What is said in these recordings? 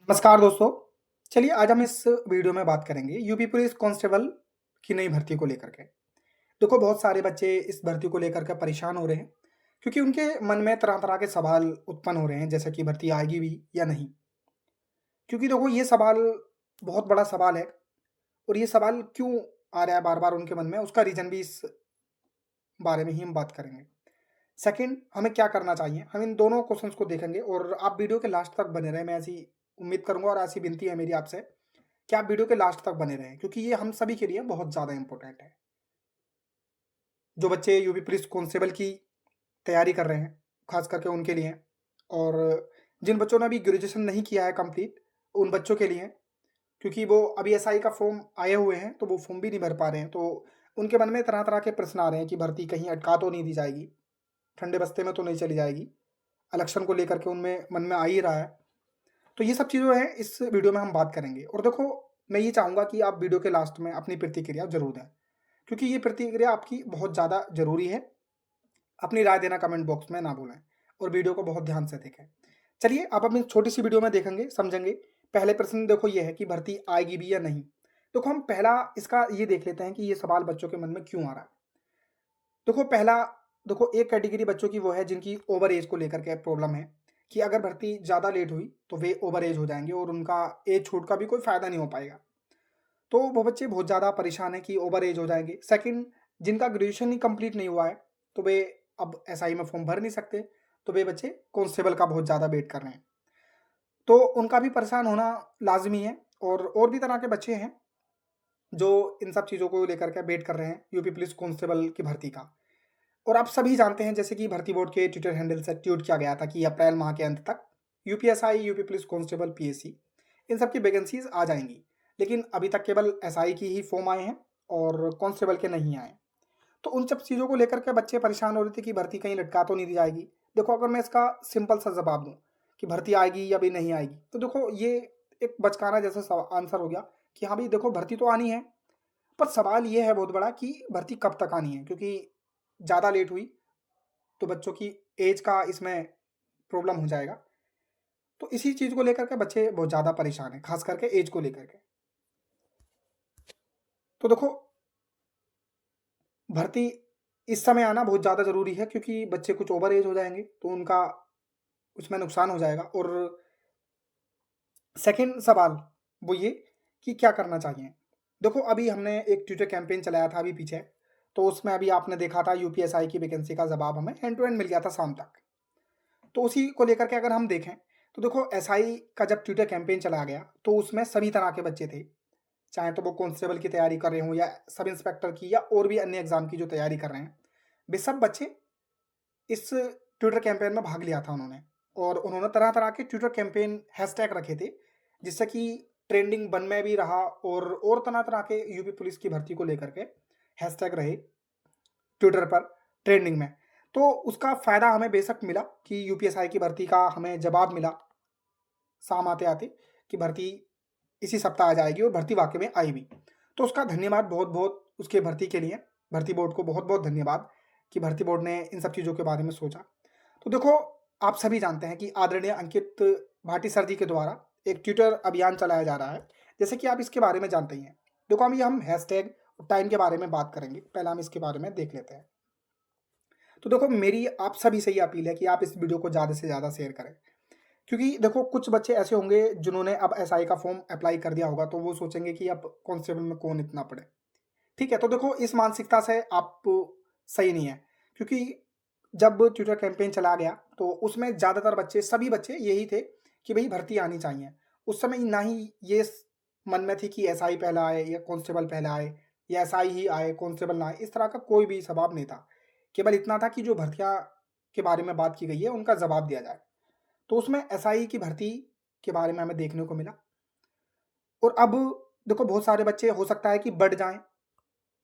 नमस्कार दोस्तों। चलिए आज हम इस वीडियो में बात करेंगे यूपी पुलिस कांस्टेबल की नई भर्ती को लेकर के। देखो बहुत सारे बच्चे इस भर्ती को लेकर के परेशान हो रहे हैं क्योंकि उनके मन में तरह-तरह के सवाल उत्पन्न हो रहे हैं जैसे कि भर्ती आएगी भी या नहीं? क्योंकि देखो ये सवाल बहुत बड़ा सवाल है और ये सवाल क्यों आ रहा है बार-बार उनके मन में उसका रीज़न भी इस बारे में ही हम बात करेंगे। सेकंड हमें क्या करना चाहिए? हम इन दोनों क्वेश्चंस को देखेंगे और आप वीडियो के लास्ट तक बने रहें, मैं ऐसी उम्मीद करूँगा और ऐसी विनती है मेरी आपसे कि आप वीडियो के लास्ट तक बने रहें क्योंकि ये हम सभी के लिए बहुत ज़्यादा इम्पोर्टेंट है। जो बच्चे यूपी पुलिस कांस्टेबल की तैयारी कर रहे हैं, खास करके उनके लिए है और जिन बच्चों ने अभी ग्रेजुएशन नहीं किया है कंप्लीट, उन बच्चों के लिए है क्योंकि वो अभी एसआई का फॉर्म आए हुए हैं, तो वो फॉर्म भी नहीं भर पा रहे हैं। तो उनके मन में तरह-तरह के प्रश्न आ रहे हैं कि भर्ती कहीं अटका तो नहीं दी जाएगी, ठंडे बस्ते में तो नहीं चली जाएगी, इलेक्शन को लेकर के उनमें मन में आ ही रहा है। तो ये सब चीज़ें हैं इस वीडियो में हम बात करेंगे और देखो मैं ये चाहूँगा कि आप वीडियो के लास्ट में अपनी प्रतिक्रिया ज़रूर दें, क्योंकि ये प्रतिक्रिया आपकी बहुत ज़्यादा ज़रूरी है। अपनी राय देना कमेंट बॉक्स में ना भूलें और वीडियो को बहुत ध्यान से देखें। चलिए अब हम इस छोटी-सी वीडियो में देखेंगे, समझेंगे। पहले प्रश्न देखो ये है कि भर्ती आएगी भी या नहीं? देखो हम पहला इसका ये देख लेते हैं कि ये सवाल बच्चों के मन में क्यों आ रहा है। देखो पहला देखो एक कैटेगरी बच्चों की वो है जिनकी ओवर एज को लेकर के प्रॉब्लम है कि अगर भर्ती ज़्यादा लेट हुई तो वे ओवर एज हो जाएँगे और उनका एज छूट का भी कोई फ़ायदा नहीं हो पाएगा। तो वो बच्चे बहुत ज़्यादा परेशान हैं कि ओवर एज हो जाएँगे। सेकंड जिनका ग्रेजुएशन ही कंप्लीट नहीं हुआ है, तो वे अब एसआई में फॉर्म भर नहीं सकते, तो वे बच्चे कांस्टेबल का बहुत ज़्यादा वेट कर रहे हैं। तो उनका भी परेशान होना लाज़मी है और भी तरह के बच्चे हैं, जो इन सब चीज़ों को लेकर के वेट कर रहे हैं यूपी पुलिस कांस्टेबल की भर्ती का। और आप सभी जानते हैं जैसे कि भर्ती बोर्ड के ट्विटर हैंडल से ट्वीट किया गया था कि अप्रैल माह के अंत तक UPSI, UP police constable, PSC इन सब की वैकेंसीज आ जाएंगी। लेकिन अभी तक केवल एसआई की ही फॉर्म आए हैं और कांस्टेबल के नहीं आए। तो उन सब चीज़ों को लेकर के बच्चे परेशान हो रहे थे कि भर्ती कहीं लटका तो नहीं दी जाएगी। देखो अगर मैं इसका सिंपल सा जवाब दूँ कि भर्ती आएगी या भी नहीं आएगी, तो देखो ये एक बचकाना जैसा आंसर हो गया कि हाँ भाई देखो भर्ती तो आनी है, पर सवाल ये है बहुत बड़ा कि भर्ती कब तक आनी है, क्योंकि ज़्यादा लेट हुई तो बच्चों की एज का इसमें प्रॉब्लम हो जाएगा। तो इसी चीज़ को लेकर के बच्चे बहुत ज़्यादा परेशान हैं, खास करके एज को लेकर के। तो देखो भर्ती इस समय आना बहुत ज़्यादा ज़रूरी है क्योंकि बच्चे कुछ ओवर एज हो जाएँगे, तो उनका उसमें नुकसान हो जाएगा। और सेकंड सवाल वो ये कि क्या करना चाहिए? देखो अभी हमने एक ट्विटर कैंपेन चलाया था अभी पीछे, तो उसमें अभी आपने देखा था यूपीएसआई की वैकेंसी का जवाब हमें एंड टू एंड मिल गया था शाम तक। तो उसी को लेकर के अगर हम देखें, तो देखो एसआई का जब ट्विटर कैंपेन चलाया गया, तो उसमें सभी तरह के बच्चे थे। चाहे तो वो कांस्टेबल की तैयारी कर रहे हों या सब इंस्पेक्टर की या और भी अन्य एग्ज़ाम की जो तैयारी कर रहे हैं, वे सब बच्चे इस ट्विटर कैंपेन में भाग लिया था उन्होंने। और उन्होंने तरह-तरह के ट्विटर कैंपेन हैशटैग रखे थे, जिससे कि ट्रेंडिंग 1 में भी रहा और तरह-तरह के यूपी पुलिस की भर्ती को लेकर के हैशटैग रहे ट्विटर पर ट्रेंडिंग में। तो उसका फ़ायदा हमें बेशक मिला कि यूपीएसआई की भर्ती का हमें जवाब मिला शाम आते-आते कि भर्ती इसी सप्ताह आ जाएगी और भर्ती वाक़ई में आई भी। तो उसका धन्यवाद बहुत-बहुत उसके भर्ती के लिए, भर्ती बोर्ड को बहुत-बहुत धन्यवाद कि भर्ती बोर्ड ने इन सब चीज़ों के बारे में सोचा। तो देखो, आप सभी जानते हैं कि आदरणीय अंकित भाटी सर जी के द्वारा एक ट्विटर अभियान चलाया जा रहा है, जैसे कि आप इसके बारे में जानते ही हैं। देखो अभी हम हैशटैग और टाइम के बारे में बात करेंगे, पहले हम इसके बारे में देख लेते हैं। तो देखो मेरी आप सभी से ये अपील है कि आप इस वीडियो को ज़्यादा से ज़्यादा शेयर करें। क्योंकि देखो कुछ बच्चे ऐसे होंगे जिन्होंने अब एसआई का फॉर्म अप्लाई कर दिया होगा, तो वो सोचेंगे कि अब कांस्टेबल में कौन इतना पढ़े। ठीक है? तो देखो इस मानसिकता से आप सही नहीं है, क्योंकि जब ट्विटर कैंपेन चला गया, तो उसमें ज़्यादातर बच्चे सभी बच्चे यही थे कि भई भर्ती आनी चाहिए। उस समय ना ही ये मन में थी कि एसआई पहला आए या कांस्टेबल पहला आए या एसआई ही आए, कांस्टेबल ना आए, इस तरह का कोई भी सवाल नहीं था। केवल इतना था कि जो भर्तियाँ के बारे में बात की गई है, उनका जवाब दिया जाए। तो उसमें एसआई की भर्ती के बारे में हमें देखने को मिला। और अब देखो बहुत सारे बच्चे हो सकता है कि बढ़ जाएँ,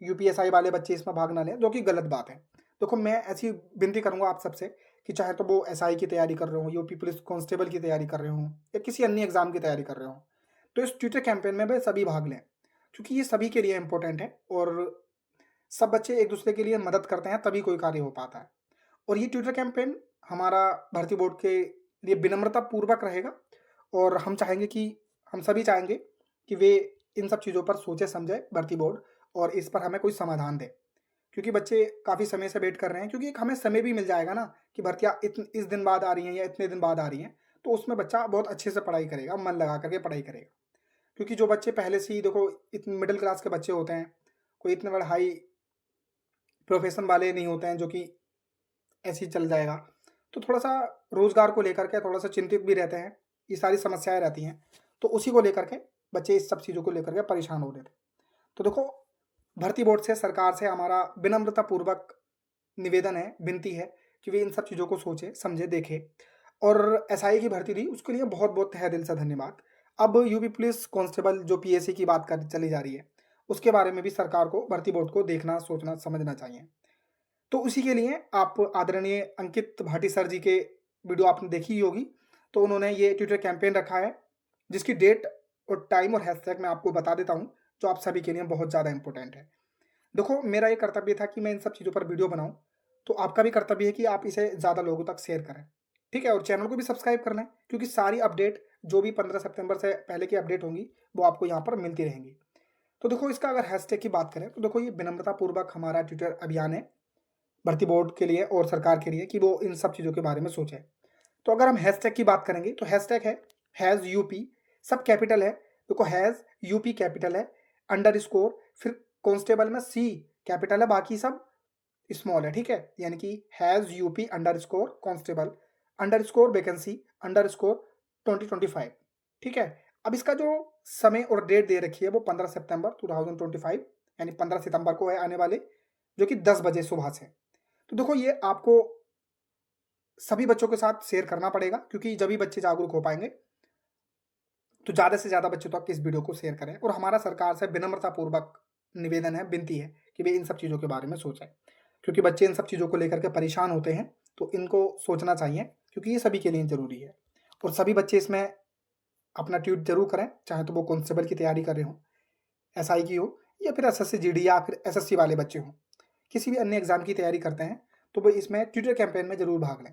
यूपीएसआई वाले बच्चे इसमें भाग ना लें, जो कि गलत बात है। देखो मैं ऐसी विनती करूँगा आप सबसे कि चाहे तो वो एसआई की तैयारी कर रहे हों, यूपी पुलिस कांस्टेबल की तैयारी कर रहे हों या किसी अन्य एग्ज़ाम की तैयारी कर रहे हों, तो इस ट्विटर कैंपेन में वे सभी भाग लें, क्योंकि ये सभी के लिए इम्पोर्टेंट है और सब बच्चे एक-दूसरे के लिए मदद करते हैं, तभी कोई कार्य हो पाता है। और ये ट्विटर कैंपेन हमारा भर्ती बोर्ड के लिए विनम्रता पूर्वक रहेगा और हम सभी चाहेंगे कि वे इन सब चीज़ों पर सोचे-समझे भर्ती बोर्ड और इस पर हमें कोई समाधान दे। क्योंकि बच्चे काफ़ी समय से वेट कर रहे हैं, क्योंकि एक हमें समय भी मिल जाएगा ना कि भर्तियाँ इस दिन बाद आ रही हैं या इतने दिन बाद आ रही हैं, तो उसमें बच्चा बहुत अच्छे से पढ़ाई करेगा, मन लगा कर के पढ़ाई करेगा। क्योंकि जो बच्चे पहले से ही देखो मिडिल क्लास के बच्चे होते हैं, कोई इतने बड़े हाई प्रोफ़ेशन वाले नहीं होते हैं जो कि ऐसे ही चल जाएगा। तो थोड़ा-सा रोज़गार को लेकर के थोड़ा-सा चिंतित भी रहते हैं, ये सारी समस्याएँ रहती हैं। तो उसी को लेकर के बच्चे इस सब चीज़ों को लेकर के परेशान हो रहे थे। तो देखो, भर्ती बोर्ड से, सरकार से हमारा विनम्रतापूर्वक निवेदन है, विनती है कि वे इन सब चीज़ों को सोचे, समझे, देखे और एसआई की भर्ती दी, उसके लिए बहुत-बहुत तहे दिल से धन्यवाद। अब यूपी पुलिस कांस्टेबल जो पीएससी की बात कर चली जा रही है, उसके बारे में भी सरकार को, भर्ती बोर्ड को देखना, सोचना, समझना चाहिए। तो उसी के लिए आप आदरणीय अंकित भाटी सर जी के वीडियो आपने देखी ही होगी, तो उन्होंने ये ट्विटर कैंपेन रखा है, जिसकी डेट और टाइम और हैशटैग मैं आपको बता देता हूँ, जो आप सभी के लिए बहुत ज़्यादा इम्पोर्टेंट है। देखो, मेरा ये कर्तव्य था कि मैं इन सब चीज़ों पर वीडियो बनाऊँ, तो आपका भी कर्तव्य है कि आप इसे ज़्यादा लोगों तक शेयर करें, ठीक है? और चैनल को भी सब्सक्राइब कर लें, क्योंकि सारी अपडेट जो भी 15 सितंबर से पहले की अपडेट होंगी, वो आपको यहाँ पर मिलती रहेंगी। तो देखो, इसका अगर हैशटैग की बात करें, तो देखो ये विनम्रतापूर्वक हमारा ट्विटर अभियान है, भर्ती बोर्ड के लिए और सरकार के लिए कि वो इन सब चीज़ों के बारे में सोचें। तो अगर हम हैशटैग की बात करेंगे, तो हैशटैग है हैज़ यूपी, सब कैपिटल है, देखो हैज़ यूपी कैपिटल है, अंडरस्कोर फिर कांस्टेबल में सी कैपिटल है, बाकी सब स्मॉल है, ठीक है? यानी कि has UP underscore constable underscore vacancy underscore 2025, ठीक है? अब इसका जो समय और डेट दे रखी है वो 15 सितंबर 2025 यानी 15 सितंबर को है आने वाले, जो कि 10 बजे सुबह से। तो देखो, ये आपको सभी बच्चों के साथ शेयर करना पड़ेगा, क्योंकि जब ही बच्चे जागरूक हो पाएंगे, तो ज़्यादा से ज़्यादा बच्चों तक इस वीडियो को शेयर करें। और हमारा सरकार से विनम्रतापूर्वक निवेदन है, विनती है कि वे इन सब चीज़ों के बारे में सोचें, क्योंकि बच्चे इन सब चीज़ों को लेकर के परेशान होते हैं, तो इनको सोचना चाहिए, क्योंकि ये सभी के लिए ज़रूरी है। और सभी बच्चे इसमें अपना ट्वीट जरूर करें, चाहे तो वो कांस्टेबल की तैयारी कर रहे हो, एसआई की हो, या फिर एसएससी जीडी या फिर एसएससी वाले बच्चे हों, किसी भी अन्य एग्जाम की तैयारी करते हैं, तो वो इसमें ट्विटर कैंपेन में जरूर भाग लें,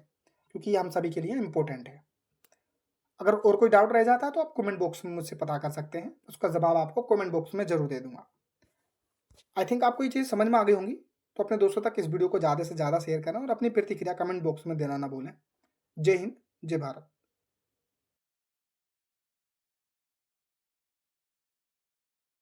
क्योंकि ये हम सभी के लिए इंपॉर्टेंट है। अगर और कोई डाउट रह जाता है तो आप कमेंट बॉक्स में मुझसे पता कर सकते हैं, उसका जवाब आपको कमेंट बॉक्स में जरूर दे दूंगा। आई थिंक आपको ये चीज़ समझ में आ गई होंगी, तो अपने दोस्तों तक इस वीडियो को ज़्यादा से ज़्यादा शेयर करें और अपनी प्रतिक्रिया कमेंट बॉक्स में देना ना भूलें। जय हिंद, जय भारत।